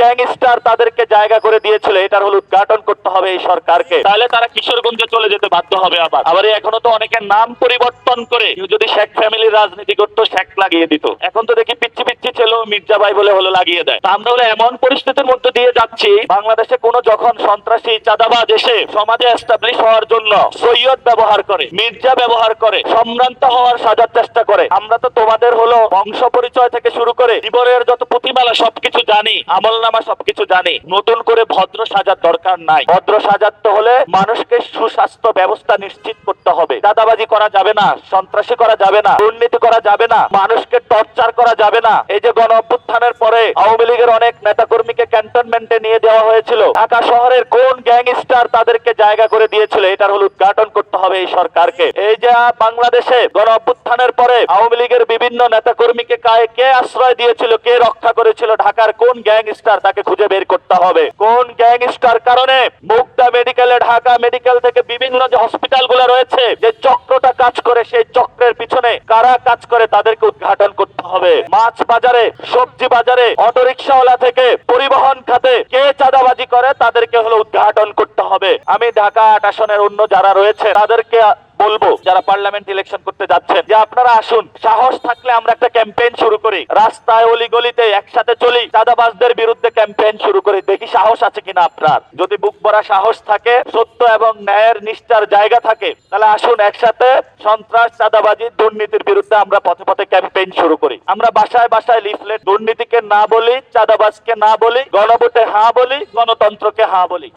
Gangster তাদেরকে জায়গা করে দিয়েছিল, এটার হলো উদ্ঘাটন করতে হবে এই সরকারকে। তাহলে তারা কিশোরগঞ্জে চলে যেতে বাধ্য হবে। আবার এখনো তো অনেকের নাম পরিবর্তন করে, কেউ যদি শেখ ফ্যামিলির রাজনীতি করতো শেখ লাগিয়ে দিত। এখন তো দেখি পিচ্ছি পিচ্ছি ছেলে মির্জা ভাই বলে হলো লাগিয়ে দেয়। আমরা হলো এমন পরিস্থিতির মধ্যে দিয়ে যাচ্ছি, বাংলাদেশে কোনো যখন সন্ত্রাসী চাঁদাবাজ এসে সমাজে এস্টাবলিশ হওয়ার জন্য সৈয়দ ব্যবহার করে, মির্জা ব্যবহার করে, সম্ভ্রান্ত হওয়ার সাজার চেষ্টা করে। আমরা তো তোমাদের হলো বংশ পরিচয় থেকে শুরু করে জীবনের যত পুঁথিমালা সবকিছু জানি, আমলনামা সবকিছু জানি। নতুন করে ভদ্র সাজার দরকার নাই। ভদ্র সাজাতে হলে মানুষকে সুস্বাস্থ্য ব্যবস্থা নিশ্চিত করতে হবে। চাঁদাবাজি করা যাবে না, সন্ত্রাসী করা যাবে না, দুর্নীতি করা যাবে না, মানুষকে টর্চার করা যাবে না। এই যে গণ অভ্যুত্থানের পরে আওয়ামী লীগের অনেক নেতাকর্মীকে ক্যান্টনমেন্টে নিয়ে দেওয়া হয়েছিল, ঢাকা শহরের কোন গ্যাংস্টার তাদেরকে জায়গা করে দিয়েছিল, এটার হলো উদ্ঘাটন করতে হবে এই সরকারকে। এই যে বাংলাদেশে গণ অভ্যুত্থানের পরে আওয়ামী লীগের বিভিন্ন নেতাকর্মীকে কে আশ্রয় দিয়েছিল, কে রক্ষা করেছিল, ঢাকার কোন গ্যাংস্টার তাকে খুঁজে বের করতে হবে। কোন গ্যাংস্টার কারণে মুগদা মেডিকেলে, ঢাকা মেডিকেল থেকে বিভিন্ন যে হসপিটাল গুলো রয়েছে, যে চক্রটা কাজ করে, সেই চক্রের পিছনে কারা কাজ করে তাদেরকে উদ্ঘাটন করতে হবে। মাছ বাজারে, সবজি বাজারে, অটোরিকশাওয়ালা থেকে পরিবহন খাতে কে চাঁদাবাজি করে তাদেরকে হলো উদ্ঘাটন করতে হবে। আমি ঢাকা ৮ আসনের অন্য যারা রয়েছে তাদেরকে বলবো, যারা পার্লামেন্ট ইলেকশন করতে যাচ্ছেন, যে আপনারা আসুন, সাহস থাকলে আমরা একটা ক্যাম্পেইন শুরু করি, রাস্তায় অলিগলিতে একসাথে চলি, চাঁদাবাজদের বিরুদ্ধে ক্যাম্পেইন শুরু করি, দেখি সাহস আছে কিনা আপনার। যদি বুক ভরা সাহস থাকে, সত্য এবং ন্যায়ের নিষ্ঠার জায়গা থাকে, তাহলে আসুন একসাথে সন্ত্রাস, চাঁদাবাজি, দুর্নীতির বিরুদ্ধে আমরা পথে পথে ক্যাম্পেইন শুরু করি। আমরা বাসায় বাসায় লিফলেট, দুর্নীতিকে না বলি, চাঁদাবাজকে না বলি, গণভোটে হ্যাঁ বলি, গণতন্ত্রকে হ্যাঁ বলি।